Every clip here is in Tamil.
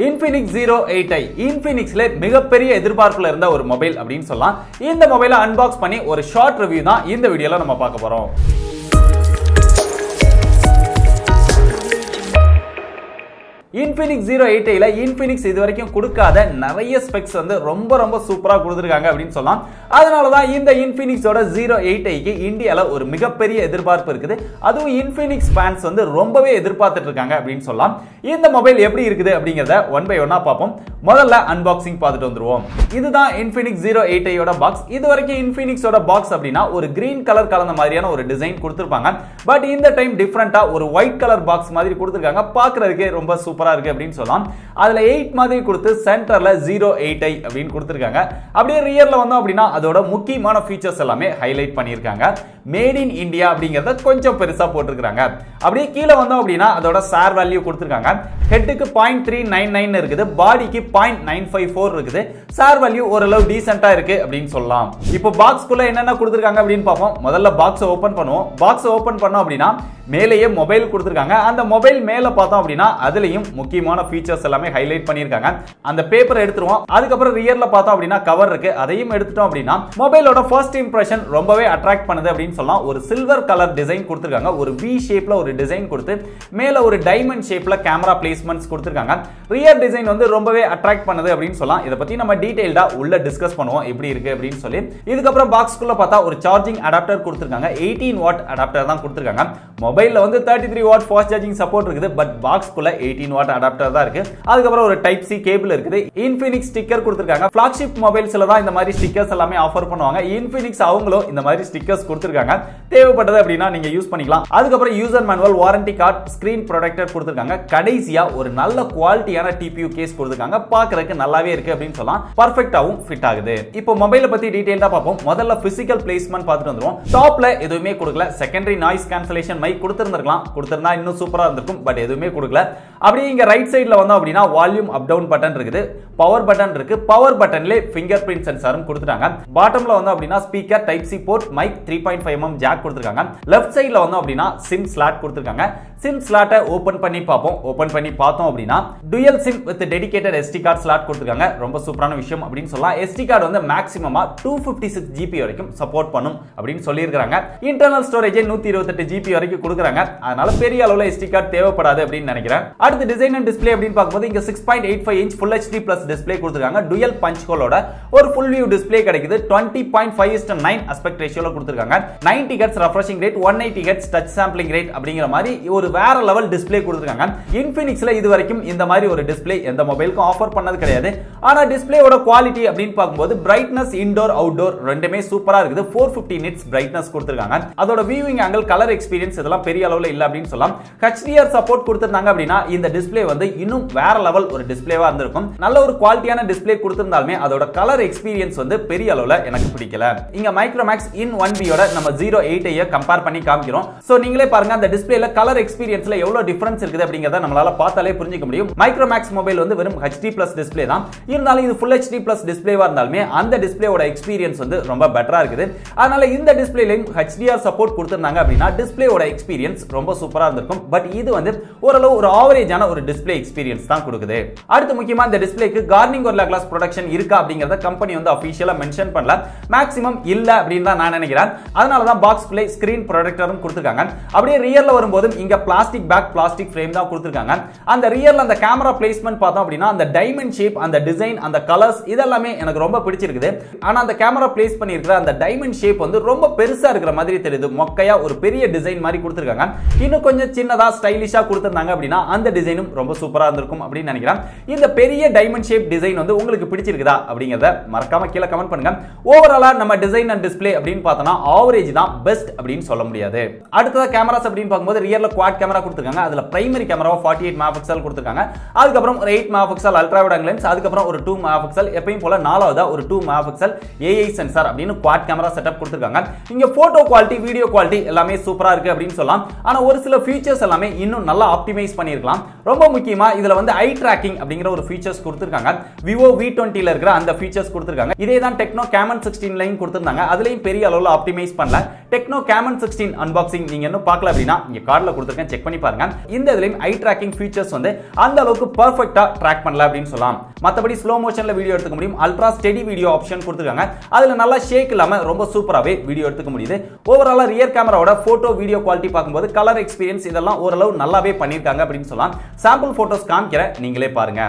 Infinix 08i Infinixல மிகப்பெரிய எதிர்பார்ப்புல இருந்த ஒரு மொபைல் அப்படினு சொல்லலாம். இந்த மொபைலை அன்பாக்ஸ் பண்ணி ஒரு ஷார்ட் ரிவ்யூ தான் இந்த வீடியோல நம்ம பார்க்க போறோம். Infinix 08i ல Infinix இதுவரைக்கும் கொடுக்காத நிறைய ஸ்பெக்ஸ் வந்து ரொம்ப சூப்பரா கொடுத்திருக்காங்க அப்படினு சொல்லலாம். அதனால தான் இந்த Infinix ஓட 08i க்கு இந்தியால ஒரு மிகப்பெரிய எதிர்பார்ப்பு இருக்குது. அதுவும் Infinix ஃபேன்ஸ் வந்து ரொம்பவே எதிர்பார்த்துட்டு இருக்காங்க அப்படினு சொல்லலாம். இந்த மொபைல் எப்படி இருக்குது அப்படிங்கறத ஒன் பை ஒன்னா பாப்போம். முதல்ல அன்பாக்சிங் பார்த்துட்டு வந்துருவோம். இதுதான் Infinix 08i ஓட பாக்ஸ். இதுவரைக்கும் Infinix ஓட பாக்ஸ் அப்படினா ஒரு கிரீன் கலர் கலந்த மாதிரியான ஒரு டிசைன் கொடுத்திருப்பாங்க. பட் இந்த டைம் டிஃபரண்டா ஒரு ஒயிட் கலர் பாக்ஸ் மாதிரி கொடுத்திருக்காங்க. பார்க்கிறதுக்கே ரொம்ப சூப்பரா இருக்கு அப்படினு சொல்லலாம். அதுல 8 மாதிரி கொடுத்து சென்டர்ல 08i அப்படினு கொடுத்திருக்காங்க. அப்படியே ரியர்ல வந்தோம் அப்படினா அதோட முக்கியமான ஃபீச்சர்ஸ் எல்லாமே ஹைலைட் பண்ணிருக்காங்க. மேட் இன் இந்தியா அப்படிங்கறத கொஞ்சம் பெருசா போட்டுருக்காங்க. அப்படியே கீழ வந்தோம் அப்படினா அதோட சார் வேல்யூ கொடுத்திருக்காங்க. ஹெட்டுக்கு 0.399 இருக்குது, பாடிக்கு 0.954 இருக்குது. சார் வேல்யூ ஓரளவு டீசென்ட்டா இருக்கு அப்படினு சொல்லலாம். இப்போ பாக்ஸ்க்குள்ள என்னென்ன கொடுத்திருக்காங்க அப்படினு பாப்போம். முதல்ல பாக்ஸ் ஓபன் பண்ணுவோம். பாக்ஸ் ஓபன் பண்ணோம் அப்படினா மேலேயே மொபைல் கொடுத்திருக்காங்க. அந்த மொபைல் மேல பார்த்தோம் அப்படினா அதுலயும் முக்கியமான ஃபீச்சர்ஸ் எல்லாமே ஹைலைட் பண்ணிருக்காங்க. அந்த பேப்பர் எடுத்துருவோம். அதுக்கு அப்புறம் ரியர்ல பார்த்தோம் அப்படினா கவர் இருக்கு. அதையும் எடுத்துட்டோம் அப்படினா மொபைலோட ஃபர்ஸ்ட் இம்ப்ரஷன் ரொம்பவே அட்ராக்ட் பண்ணுது அப்படினு சொல்லலாம். ஒரு சில்வர் கலர் டிசைன் கொடுத்திருக்காங்க. ஒரு V ஷேப்ல ஒரு டிசைன் கொடுத்து மேல ஒரு டைமண்ட் ஷேப்ல கேமரா பிளேஸ்மென்ட்ஸ் கொடுத்திருக்காங்க. ரியர் டிசைன் வந்து ரொம்பவே அட்ராக்ட் பண்ணுது அப்படினு சொல்லலாம். இத பத்தி நம்ம டீடைலா உள்ள டிஸ்கஸ் பண்ணுவோம் எப்படி இருக்கு அப்படினு சொல்லி. இதுக்கு அப்புறம் பாக்ஸ்க்குள்ள பார்த்தா ஒரு சார்ஜிங் அடாப்டர் கொடுத்திருக்காங்க. 18 வாட் அடாப்டர் தான் கொடுத்திருக்காங்க. மொபைல்ல வந்து 33 வாட் ஃபாஸ்ட் சார்ஜிங் சப்போர்ட் இருக்குது. பட் பாக்ஸ்க்குள்ள 18 வாட் அடாப்டர் தான் இருக்கு. அதுக்கு அப்புறம் ஒரு டைப் சி கேபிள் இருக்குது. Infinix ஸ்டிக்கர் கொடுத்திருக்காங்க. ஃபிளாக்ஷிப் மொபைல்ஸ்ல தான் இந்த மாதிரி ஸ்டிக்கர்ஸ் எல்லாமே ஆஃபர் பண்ணுவாங்க. Infinix அவங்களும் இந்த மாதிரி ஸ்டிக்கர்ஸ் கொடுத்திருக்காங்க. தேவைப்பட்டது அப்படினா நீங்க யூஸ் பண்ணிக்கலாம். அதுக்கு அப்புறம் user manual, warranty card, screen protector கொடுத்திருக்காங்க. கடைசியா ஒரு நல்ல குவாலிட்டியான TPU கேஸ் கொடுத்திருக்காங்க. பார்க்கிறதுக்கு நல்லாவே இருக்கு அப்படினு சொல்லலாம். பெர்ஃபெக்ட்டாவும் ஃபிட் ஆகுது. இப்போ மொபைலை பத்தி டீடைலா பாப்போம். முதல்ல பிசிக்கல் பிளேஸ்மென்ட் பார்த்துட்டு வந்துருவோம். டாப்ல எதுவுமே கொடுக்கல. செகண்டரி நாய்ஸ் கேன்சலேஷன் மைக் கொடுத்திருந்திருக்கலாம். கொடுத்திருந்தா இன்னும் சூப்பரா இருந்திருக்கும். பட் எதுவுமே கொடுக்கல. அப்படியே இங்க ரைட் சைடுல வந்தோம் அப்படினா வால்யூம் அப் டவுன் பட்டன் இருக்குது. பவர் பட்டன் இருக்கு. பவர் பட்டன்ல ஃபிங்கர் பிரிண்ட் சென்சாரும் கொடுத்துட்டாங்க. பாட்டம்ல வந்தோம் அப்படினா speaker, type C port, mic, 3.5mm jack கொடுத்திருக்காங்க. லெஃப்ட் சைடுல வந்தோம் அப்படினா சிம் ஸ்லாட் கொடுத்திருக்காங்க. சிம் ஸ்லாட்டை ஓபன் பண்ணி பாப்போம். ஓபன் பண்ணி பார்த்தோம் அப்படினா dual SIM with dedicated SD card slot கொடுத்திருக்காங்க. ரொம்ப சூப்பரான விஷயம் அப்படினு சொல்லலாம். SD கார்டு வந்து மேக்ஸிமமா 256 GB வரைக்கும் சப்போர்ட் பண்ணும் அப்படினு சொல்லியிருக்காங்க. இன்டர்னல் ஸ்டோரேஜ் 128 GB வரைக்கும் கொடுக்குறாங்க. அதனால பெரிய அளவுல SD கார்டு தேவைப்படாது அப்படின்னு நினைக்கிறேன். அடுத்து டிசைன் அண்ட் டிஸ்ப்ளே அப்படின்னு பார்க்கும்போது இங்க 6.85 inch Full HD Plus display கொடுத்திருக்காங்க. டுயல் பஞ்ச் ஹோலோட ஒரு ஃபுல் வியூ டிஸ்ப்ளே கிடைக்குது. 20.5:9 aspect ரேஷியோல கொடுத்திருக்காங்க. 90 Hz refreshing rate, 180 Hz touch sampling rate அப்படிங்கிற மாதிரி ஒரு வேற லெவல் டிஸ்ப்ளே கொடுத்திருக்காங்க. Infinixல இதுவரைக்கும் இந்த மாதிரி ஒரு டிஸ்ப்ளே எந்த மொபைலுக்கும் ஆஃபர் பண்ணது கிடையாது. ஆனா டிஸ்ப்ளேயோட குவாலிட்டி அப்படின்னு பார்க்கும்போது பிரைட்னஸ் இன்டோர் அவுட்டோர் ரெண்டுமே சூப்பரா இருக்குது. 450 nits பிரைட்னஸ் கொடுத்திருக்காங்க. அதோட வியூவிங் ஆங்கிள், கலர் எக்ஸ்பீரியன்ஸ் இதெல்லாம் பெரிய அளவுல இல்ல அப்படின்னு சொல்லலாம். HDR சப்போர்ட் கொடுத்திருந்தாங்க அப்படினா இந்த டிஸ்ப்ளே வந்து இன்னும் வேற லெவல் ஒரு டிஸ்ப்ளேவா இருந்திருக்கும். நல்ல ஒரு குவாலிட்டியான டிஸ்ப்ளே கொடுத்திருந்தாலுமே அதோட கலர் எக்ஸ்பீரியன்ஸ் வந்து பெரிய அளவுல எனக்கு பிடிக்கல. இங்க மைக்ரோமேக்ஸ் இன் 1B யோட நம்ம 08i கம்பேர் பண்ணி காமிக்கிறோம். சோ நீங்களே பாருங்க அந்த டிஸ்ப்ளேல கலர் எக்ஸ்பீரியன்ஸ்ல எவ்வளவு டிஃபரன்ஸ் இருக்குது அப்படிங்கறத நம்மளால பார்த்தாலே புரிஞ்சிக்க முடியும். மைக்ரோமேக்ஸ் மொபைல் வந்து வெறும் HD Plus டிஸ்ப்ளே தான். இருந்தாலும் இது Full HD Plus டிஸ்ப்ளேவா இருந்தாலுமே அந்த டிஸ்ப்ளேயோட எக்ஸ்பீரியன்ஸ் வந்து ரொம்ப பெட்டரா இருக்குது. அதனால இந்த டிஸ்ப்ளேலயும் HDR சப்போர்ட் கொடுத்திருந்தாங்க அப்படினா டிஸ்ப்ளேயோட எக்ஸ்பீரியன்ஸ் ரொம்ப சூப்பரா இருந்திருக்கும். பட் இது வந்து ஓரளவு ஒரு ஆவரேஜான ஒரு டிஸ்ப்ளே எக்ஸ்பீரியன்ஸ் தான் கொடுக்குது. அடுத்து முக்கியமா இந்த டிஸ்ப்ளேக்கு கார்னிங் ஒரு கிளாஸ் ப்ரொடக்ஷன் இருக்கா அப்படிங்கறத கம்பெனி வந்து ஆபீஷியலா மென்ஷன் பண்ணல. மேக்ஸிமம் இல்ல அப்படின்னு தான் நான் நினைக்கிறேன். அதனால தான் பாக்ஸ்க்குள்ள ஸ்கிரீன் ப்ரொடெக்டரும் கொடுத்திருக்காங்க. அப்படியே ரியர்ல வரும்போது இங்க பிளாஸ்டிக் பேக், பிளாஸ்டிக் ஃப்ரேம் தான் கொடுத்திருக்காங்க. அந்த ரியர்ல அந்த கேமரா பிளேஸ்மென்ட் பார்த்தோம் அப்படினா அந்த டைமண்ட் ஷேப், அந்த டிசைன், அந்த கலர்ஸ் இதெல்லாமே எனக்கு ரொம்ப பிடிச்சிருக்குது. ஆனா அந்த கேமரா பிளேஸ் பண்ணியிருக்கிற அந்த டைமண்ட் ஷேப் வந்து ரொம்ப பெருசா இருக்கிற மாதிரி தெரியுது. மொக்கையா ஒரு பெரிய டிசைன் மாதிரி கொடுத்திருக்காங்க. இன்னும் கொஞ்சம் சின்னதா ஸ்டைலிஷா கொடுத்திருந்தாங்க அப்படினா அந்த டிசைனும் ரொம்ப சூப்பரா இருந்திருக்கும் அப்படின்னு நினைக்கிறேன். இந்த பெரிய டைமண்ட் ஷேப் டிசைன் வந்து உங்களுக்கு பிடிச்சிருக்குதா அப்படிங்கறத மறக்காம கீழ கமெண்ட் பண்ணுங்க. ஓவராலா நம்ம டிசைன் அண்ட் டிஸ்ப்ளே அப்படின்னு பார்த்தோம்னா ஆவரேஜ் தான், பெஸ்ட் அப்படின்னு சொல்ல முடியாது. அடுத்ததா கேமராஸ் அப்படின்னு பார்க்கும்போது ரியர்ல குவாட் கேமரா கொடுத்திருக்காங்க. அதுல பிரைமரி கேமராவா 48 மெகாபிக்சல் கொடுத்திருக்காங்க. அதுக்கு அப்புறம் ஒரு 8 megapixel ultra wide angle lens, அதுக்கு அப்புறம் ஒரு 2 மெகாபிக்சல், எப்பவும் போல நாலாவதா ஒரு 2 மெகாபிக்சல் AI சென்சார் அப்படின்னு குவாட் கேமரா செட்டப் கொடுத்திருக்காங்க. இங்க போட்டோ குவாலிட்டி, வீடியோ குவாலிட்டி எல்லாமே சூப்பரா இருக்கு அப்படின்னு சொல்லலாம். ஆனா ஒரு சில ஃபீச்சர்ஸ் எல்லாமே இன்னும் நல்லா ஆப்டிமைஸ் பண்ணிருக்கலாம். ரொம்ப முக்கியமா இதுல ஐ ட்ராக்கிங் அப்படிங்கிற ஒரு ஃபீச்சர்ஸ் கொடுத்திருக்காங்க. Vivo V20 ல இருக்கிற அந்த ஃபீச்சர்ஸ் கொடுத்திருக்காங்க. இதே தான் டெக்னோ Camon 16 லைன் கொடுத்திருந்தாங்க. அதுலயும் பெரிய அளவுல ஆப்டிமைஸ் பண்ணல. டெக்னோ Camon 16 அன்பாக்சிங் நீங்க இன்னும் பார்க்கல அப்படினா இங்க கார்டுல கொடுத்திருக்கேன், செக் பண்ணி பாருங்க. இந்த இதுலயும் ஐ ட்ராக்கிங் ஃபீச்சர்ஸ் வந்து அந்த அளவுக்கு பெர்ஃபெக்ட்டா ட்ராக் பண்ணல அப்படினு சொல்லலாம். மத்தபடி ஸ்லோ மோஷன்ல வீடியோ எடுத்துக்க முடியும். அல்ட்ரா ஸ்டெடி வீடியோ ஆப்ஷன் கொடுத்திருக்காங்க. அதுல நல்லா ஷேக் இல்லாம ரொம்ப சூப்பராவே வீடியோ எடுத்துக்க முடியுது. ஓவராலா ரியர் கேமராவோட போட்டோ வீடியோ குவாலிட்டி பாக்கும்போது கலர் எக்ஸ்பீரியன்ஸ் இதெல்லாம் ஓரளவு நல்லாவே பண்ணிருக்காங்க அப்படினு சொல்லலாம். சாம்பிள் போட்டோஸ் காமிக்கிறேன், நீங்களே பாருங்க.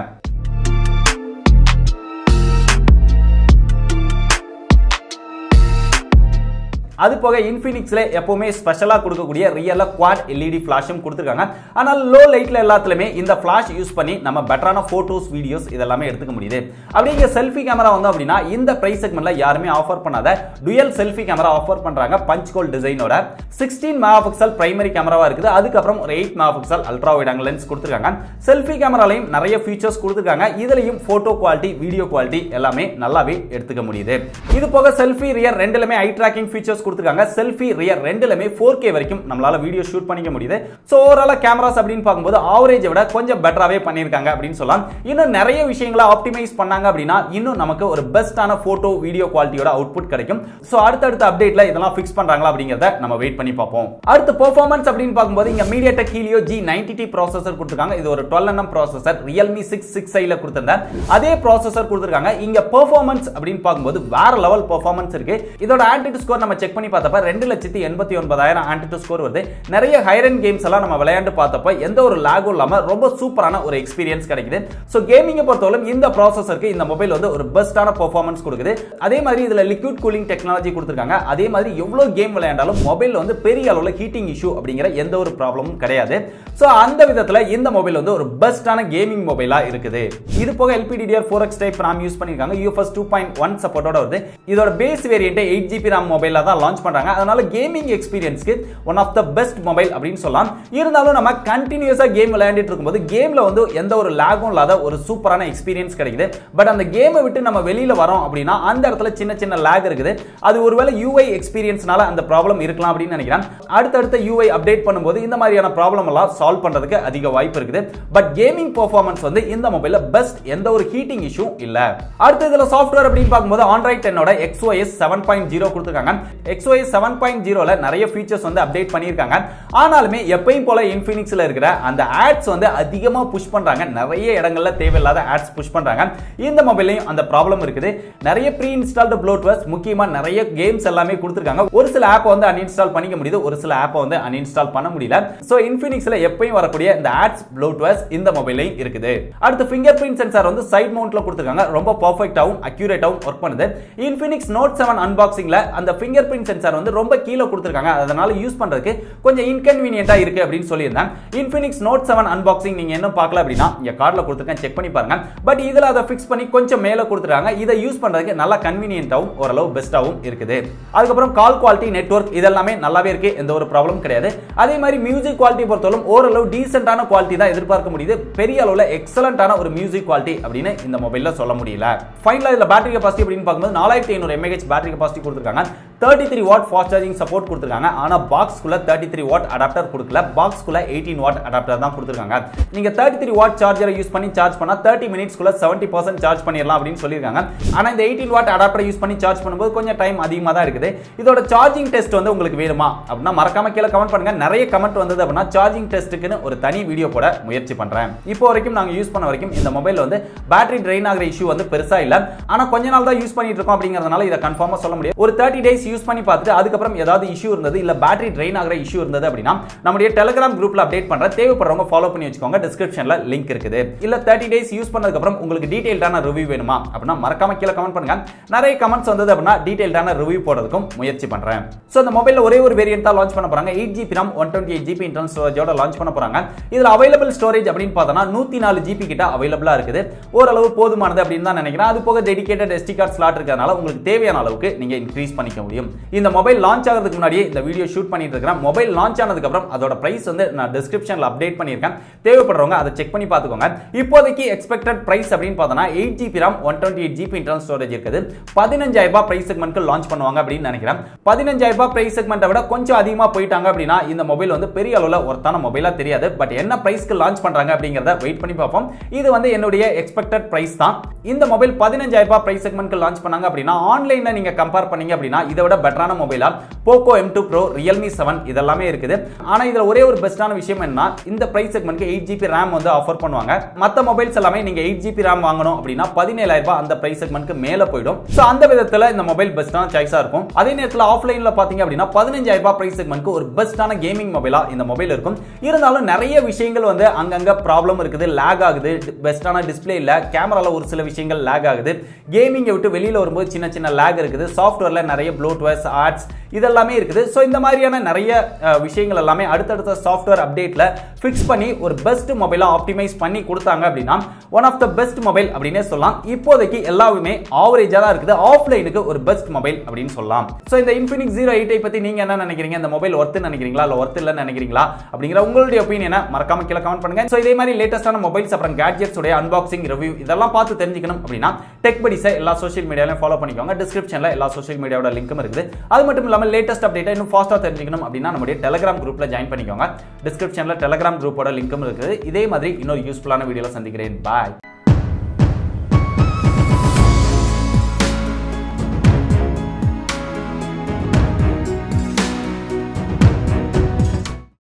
அது போக இன்ஃபினிக்ஸ்ல எப்பவுமே ஸ்பெஷலா கொடுக்கக்கூடிய ரியல் குவாட் எல்இடி ஃபிளாஷும் கொடுத்திருக்காங்க. ஆனால் லோ லைட்ல எல்லாத்துலயுமே இந்த ஃபிளாஷ் யூஸ் பண்ணி நம்ம பெட்டரான போட்டோஸ் வீடியோஸ் இதெல்லாம் எடுத்துக்க முடியுது. அப்படிங்க செல்ஃபி கேமரா வந்து அப்படினா இந்த பிரைஸ் செக்மென்ட்ல யாருமே ஆஃபர் பண்ணாத டுயல் செல்ஃபி கேமரா ஆஃபர் பண்றாங்க. பஞ்ச் ஹோல் டிசைனோட 16 மெகாபிக்சல் பிரைமரி கேமராவா இருக்குது. அதுக்கு அப்புறம் ஒரு 8 megapixel ultra wide angle lens கொடுத்திருக்காங்க. செல்ஃபி கேமராலயும் நிறைய ஃபீச்சர்ஸ் கொடுத்திருக்காங்க. இதுலயும் போட்டோ குவாலிட்டி வீடியோ குவாலிட்டி எல்லாமே நல்லாவே எடுத்துக்க முடியுது. இது போக செல்ஃபி ரியர் ரெண்டுலயுமே ஐ ட்ராக்கிங் ஃபீச்சர்ஸ் கொடுத்திருக்காங்க. செல்ஃபி ரியர் ரெண்டுலயுமே 4K வரைக்கும் நம்மளால வீடியோ ஷூட் பண்ணிக்க முடியுது. சோ ஓவராலா கேமராஸ் அப்படினு பாக்கும்போது ஆவரேஜை விட கொஞ்சம் பெட்டராவே பண்ணிருக்காங்க அப்படினு சொல்லலாம். இன்னும் நிறைய விஷயங்களை ஆப்டிமைஸ் பண்ணாங்க அப்படினா இன்னும் நமக்கு ஒரு பெஸ்டான போட்டோ வீடியோ குவாலிட்டியோட அவுட்புட் கிடைக்கும். சோ அடுத்த அப்டேட்ல இதெல்லாம் ஃபிக்ஸ் பண்றாங்களா அப்படிங்கறத நம்ம வெயிட் பண்ணி பார்ப்போம். அடுத்து பெர்ஃபார்மன்ஸ் அப்படினு பாக்கும்போது இங்க MediaTek Helio G90T ப்ராசஸர் கொடுத்திருக்காங்க. இது ஒரு 12nm ப்ராசஸர். Realme 6 ல கொடுத்திருந்த அதே ப்ராசஸர் கொடுத்திருக்காங்க. இங்க பெர்ஃபார்மன்ஸ் அப்படினு பாக்கும்போது வேற லெவல் பெர்ஃபார்மன்ஸ் இருக்கு. இதோட Antutu ஸ்கோர் நம்ம செக் பண்ணி பார்த்தப்ப 2,89,000 Antutu ஸ்கோர் வருது. நிறைய ஹையர் எண்ட் கேம்ஸ் எல்லாம் நம்ம விளையாண்டு பார்த்தப்ப எந்த ஒரு லாகும் இல்லாம ரொம்ப சூப்பரான ஒரு எக்ஸ்பீரியன்ஸ் கிடைக்குது. சோ கேமிங் பொறுத்தவரை இந்த ப்ராசஸருக்கு இந்த மொபைல் வந்து ஒரு பெஸ்டான பெர்ஃபார்மன்ஸ் கொடுக்குது. அதே மாதிரி இதுல லிக்விட் கூலிங் டெக்னாலஜி கொடுத்திருக்காங்க. அதே மாதிரி எவ்வளவு கேம் விளையாண்டாலும் மொபைல் வந்து பெரிய அளவுல ஹீட்டிங் இஷ்யூ அப்படிங்கிற எந்த ஒரு ப்ராப்ளமும் கிடையாது. சோ அந்த விதத்துல இந்த மொபைல் வந்து ஒரு பெஸ்டான கேமிங் மொபைலா இருக்குது. இது போக LPDDR4X டைப் RAM யூஸ் பண்ணிருக்காங்க. UFS 2.1 சப்போர்ட்டோட வருது. இதோட பேஸ் வேரியன்ட் 8GB RAM மொபைலா தான் லான்ச் பண்றாங்க. அதனால கேமிங் எக்ஸ்பீரியன்ஸ்க்கு one of the best mobile அப்படின்னு சொல்லலாம். இருந்தாலும் நம்ம கண்டினியூஸா கேம் விளையாடிட்டு இருக்கும்போது கேம்ல வந்து எந்த ஒரு லாகும் இல்லாத ஒரு சூப்பரான எக்ஸ்பீரியன்ஸ் கிடைக்குது. பட் அந்த கேமை விட்டு நம்ம வெளியில வரோம் அப்படின்னா அந்த இடத்துல சின்ன சின்ன லாக் இருக்குது. அது ஒருவேளை UI எக்ஸ்பீரியன்ஸ்னால அந்த ப்ராப்ளம் இருக்கலாம் அப்படின்னு நினைக்கிறேன். அடுத்த UI அப்டேட் பண்ணும்போது இந்த மாதிரியான ப்ராப்ளம் எல்லாம் சால்வ் பண்றதுக்கு அதிக வாய்ப்பு இருக்குது. பட் கேமிங் பெர்ஃபார்மன்ஸ் வந்து இந்த மொபைல்ல பெஸ்ட், எந்த ஒரு ஹீட்டிங் இஷ்யூ இல்ல. அடுத்து இதுல சாஃப்ட்வேர் அப்படின்னு பார்க்கும்போது Android 10 ஓட XOS 7.0 கொடுத்திருக்காங்க. XOS 7.0ல நிறைய ஃபீச்சர்ஸ் வந்து அப்டேட் பண்ணிருக்காங்க. ஆனாலுமே எப்பவும் போல இன்ஃபினிக்ஸ்ல இருக்கிற அந்த ஆட்ஸ் வந்து அதிகமா புஷ் பண்றாங்க. நிறைய இடங்கள்ல தேவையில்லாத ஆட்ஸ் புஷ் பண்றாங்க. இந்த மொபைல்லையும் அந்த ப்ராப்ளம் இருக்குது. நிறைய ப்ரீ இன்ஸ்டால்டு ப்ளோட்வேர்ஸ், முக்கியமா நிறைய கேம்ஸ் எல்லாமே கொடுத்திருக்காங்க. ஒரு சில ஆப் வந்து அன்இன்ஸ்டால் பண்ணிக்க முடியுது, ஒரு சில ஆப் வந்து அன்இன்ஸ்டால் பண்ண முடியல. சோ இன்ஃபினிக்ஸ்ல எப்பவும் வரக்கூடிய இந்த ஆட்ஸ் ப்ளோட்வேர்ஸ் இந்த மொபைல்லையும் இருக்குது. அடுத்து ஃபிங்கர் பிரிண்ட் சென்சார் வந்து சைடு மவுண்ட்ல கொடுத்திருக்காங்க. ரொம்ப பெர்ஃபெக்ட்டாவும் அக்யூரேட்டாவும் ஒர்க் பண்ணுது. இன்ஃபினிக்ஸ் Note 7 அன்பாக்சிங்ல அந்த ஃபிங்கர் பிரிண்ட் சென்சார் வந்து ரொம்ப கீழ கொடுத்திருக்காங்க. அதனால யூஸ் பண்றதுக்கு கொஞ்சம் இன்கன்வீனியன்ட்டா இருக்கு அப்படின்னு சொல்லியிருந்தேன். இன்ஃபினிக்ஸ் Note 7 அன்பாக்சிங் நீங்க என்ன பார்க்கல அப்படினா இங்க கார்டுல கொடுத்திருக்கேன், செக் பண்ணி பாருங்க. பட் இதுல அதை ஃபிக்ஸ் பண்ணி கொஞ்சம் மேல கொடுத்திருக்காங்க. இதை யூஸ் பண்றதுக்கு நல்லா கன்வீனியன்ட்டாவும் ஓரளவு பெஸ்ட்டாவும் இருக்குது. அதுக்கப்புறம் கால் குவாலிட்டி, நெட்வொர்க் இதெல்லாமே நல்லாவே இருக்கு, எந்த ஒரு ப்ராப்ளம் கிடையாது. அதே மாதிரி மியூசிக் குவாலிட்டி பொறுத்தவரை ஓரளவு டீசென்ட்டான குவாலிட்டி தான் எதிர்பார்க்க முடியுது. பெரிய அளவுல எக்ஸலண்டான ஒரு மியூசிக் குவாலிட்டி அப்படின்னு இந்த மொபைல்ல சொல்ல முடியல. ஃபைனலா இதுல பேட்டரி கெபாசிட்டி அப்படின்னு பார்க்கும்போது 4500 mAh பேட்டரி கெபாசிட்டி கொடுத்திருக்காங்க. 33 வாட் ஃபாஸ்ட் சார்ஜிங் சப்போர்ட் கொடுத்திருக்காங்க. ஆனா பாக்ஸ்க்குள்ள 33 வாட் அடாப்டர் கொடுக்கல. பாக்ஸ்க்குள்ள 18 வாட் அடாப்டர் தான் கொடுத்திருக்காங்க. நீங்க 33 வாட் சார்ஜரை யூஸ் பண்ணி சார்ஜ் பண்ணா 30 மினிட்ஸ்க்குள்ள 70% சார்ஜ் பண்ணிரலாம் அப்படின்னு சொல்லிருக்காங்க. ஆனா இந்த 18 வாட் அடாப்டரை யூஸ் பண்ணி சார்ஜ் பண்ணும்போது கொஞ்சம் டைம் அதிகமா தான் இருக்குது. இதோட சார்ஜிங் டெஸ்ட் வந்து உங்களுக்கு வேணுமா அப்படினா மறக்காம கீழ கமெண்ட் பண்ணுங்க. நிறைய கமெண்ட் வந்தது அப்படினா சார்ஜிங் டெஸ்ட்டுக்குன்னு ஒரு தனி வீடியோ போட முயற்சி பண்றேன். இப்போ வரைக்கும் நாங்க யூஸ் பண்ண வரைக்கும் இந்த மொபைல் வந்து பேட்டரி ட்ரெயின் ஆகிற இஷ்யூ வந்து பெருசா இல்ல. ஆனா கொஞ்ச நாள் தான் யூஸ் பண்ணிட்டு இருக்கோம் அப்படிங்கறதுனால இத கன்ஃபார்மா சொல்ல முடியாது. ஒரு 30 டேஸ் யூஸ் பண்ணி பார்த்துட்டு அதுக்கப்புறம் ஏதாவது இஷ்யூ இருந்தது இல்ல பேட்டரி ட்ரெயின் ஆகிற இஷ்யூ இருந்தது அப்படினா நம்மளுடைய டெலிகிராம் குரூப்ல அப்டேட் பண்ற, தேவைப்படுறவங்க ஃபாலோ பண்ணி வச்சுக்கோங்க. டிஸ்கிரிப்ஷன்ல லிங்க் இருக்குது. இல்ல 30 டேஸ் யூஸ் பண்ணதுக்கு அப்புறம் உங்களுக்கு டீடைல்டான ரிவ்யூ வேணுமா அப்படினா மறக்காம கீழ கமெண்ட் பண்ணுங்க. நிறைய கமெண்ட்ஸ் வந்தது அப்படினா டீடைல்டான ரிவ்யூ போடுறதுக்கும் முயற்சி பண்றேன். சோ இந்த மொபைல்ல ஒரே ஒரு வேரியன்ட் தான் லான்ச் பண்ண போறாங்க. 8GB RAM 128GB internal ஸ்டோரேஜோட launch பண்ண போறாங்க. இதுல அவைலபிள் ஸ்டோரேஜ் அப்படின்னு பார்த்தா 104GB கிட்ட அவைலபிளா இருக்குது. ஓரளவு போதுமானது அப்படின்னு தான் நினைக்கிறேன். அது போக டெடிகேட்டட் SD கார்டு ஸ்லாட் இருக்கிறதுனால உங்களுக்கு தேவையான அளவுக்கு நீங்க இன்க்ரீஸ் பண்ணிக்க முடியும். முடியும். இந்த மொபைல் லான்ச் ஆகிறதுக்கு முன்னாடியே இந்த வீடியோ ஷூட் பண்ணிட்டு இருக்கேன். மொபைல் லான்ச் ஆனதுக்கு அப்புறம் அதோட பிரைஸ் வந்து நான் டிஸ்கிரிப்ஷன்ல அப்டேட் பண்ணியிருக்கேன். தேவைப்படுறவங்க அதை செக் பண்ணி பார்த்துக்கோங்க. இப்போதைக்கு எக்ஸ்பெக்டட் பிரைஸ் அப்படின்னு பார்த்தோம்னா 8GB RAM 128GB internal storage இருக்குது. 15,000 ரூபாய் பிரைஸ் செக்மெண்ட்க்கு லான்ச் பண்ணுவாங்க அப்படின்னு நினைக்கிறேன். 15,000 ரூபாய் பிரைஸ் செக்மெண்ட்டை விட கொஞ்சம் அதிகமா போயிட்டாங்க அப்படின்னா இந்த மொபைல் வந்து பெரிய அளவுல ஒருத்தான மொபைலா தெரியாது. பட் என்ன பிரைஸ்க்கு லான்ச் பண்றாங்க அப்படிங்கறத வெயிட் பண்ணி பார்ப்போம். இது வந்து என்னுடைய எக்ஸ்பெக்டட் பிரைஸ் தான். இந்த மொபைல் 15,000 ரூபாய் பிரைஸ் செக்மெண்ட்க்கு லான்ச் பண்ணாங்க அப்படின்னா ஆன்லைன்ல நீங்க கம்பேர் பண்ணீங்க அப்படின்னா இதை விட பெட்டரான மொபைலா Poco M2 Pro, Realme 7 இதெல்லாமே இருக்குது. ஆனா இதுல ஒரே ஒரு பெஸ்டான விஷயம் என்ன, இந்த பிரைஸ் செக்மெண்ட்க்கு 8GB RAM வந்து ஆஃபர் பண்ணுவாங்க. மத்த மொபைல்ஸ் எல்லாமே நீங்க 8GB RAM வாங்கணும் அப்படின்னா 17,000 ரூபாய் அந்த பிரைஸ் செக்மெண்ட்க்கு மேல போய்டும். சோ அந்த விதத்துல இந்த மொபைல் பெஸ்டான சாய்ஸா இருக்கும். அதே நேரத்துல ஆஃப்லைன்ல பாத்தீங்க அப்படின்னா 15,000 ரூபாய் பிரைஸ் செக்மெண்ட்க்கு ஒரு பெஸ்டான கேமிங் மொபைலா இந்த மொபைல் இருக்கும். இருந்தாலும் நிறைய விஷயங்கள் வந்து அங்கங்க ப்ராப்ளம் இருக்குது, லாக் ஆகுது, பெஸ்டான டிஸ்ப்ளே இல்ல, கேமரால ஒரு சில விஷயங்கள் லாக் ஆகுது, கேமிங்கை விட்டு வெளியில வரும்போது சின்ன சின்ன லாக் இருக்குது, சாஃப்ட்வேர்ல நிறைய ப்ளோட்வேர்ஸ் ஆட்ஸ் இதெல்லாமே இருக்குது. சோ இந்த மாதிரியான நிறைய விஷயங்கள் எல்லாமே அடுத்தடுத்த சாஃப்ட்வேர் அப்டேட்ல ஃபிக்ஸ் பண்ணி ஒரு பெஸ்ட் மொபைலா ஆப்டிமைஸ் பண்ணி கொடுத்தாங்க அப்படின்னா one of the best mobile அப்படினே சொல்லலாம். இப்போதைக்கு எல்லாமே ஆவரேஜா தான் இருக்குது. ஆஃப்லைனுக்கு ஒரு பெஸ்ட் மொபைல் அப்படின்னு சொல்லலாம். சோ இந்த Infinix 08 பத்தி நீங்க என்ன நினைக்கிறீங்க? இந்த மொபைல் ஒர்த் நினைக்கிறீங்களா இல்ல ஒர்த் இல்ல நினைக்கிறீங்களா அப்படிங்கற உங்களுடைய ஒபினியனை மறக்காம கீழ கமெண்ட் பண்ணுங்க. சோ இதே மாதிரி லேட்டஸ்டான மொபைல்ஸ் அப்புறம் கேட்ஜெட்ஸ் உடைய அன்பாக்சிங் ரிவ்யூ இதெல்லாம் பார்த்து தெரிஞ்சுக்கணும் அப்படின்னா டெக் படிஸை எல்லா சோஷியல் மீடியாலயும் ஃபாலோ பண்ணிக்கோங்க. டிஸ்கிரிப்ஷன்ல எல்லா சோஷியல் மீடியாவோட லிங்க்கும் இருக்குது. அது மட்டும் இல்லாம லேட்டஸ்ட் அப்டேட்டை இன்னும் ஃபாஸ்டா தெரிஞ்சுக்கணும் அப்படின்னா நம்மளுடைய டெலிகிராம் குரூப்ல ஜாயின் பண்ணிக்கோங்க. டிஸ்கிரிப்ஷன்ல டெலிகிராம் குரூப்போட லிங்க்கும் இருக்குது. இதே மாதிரி இன்னொரு யூஸ்ஃபுல்லான வீடியோல சந்திக்கிறேன். பாய்.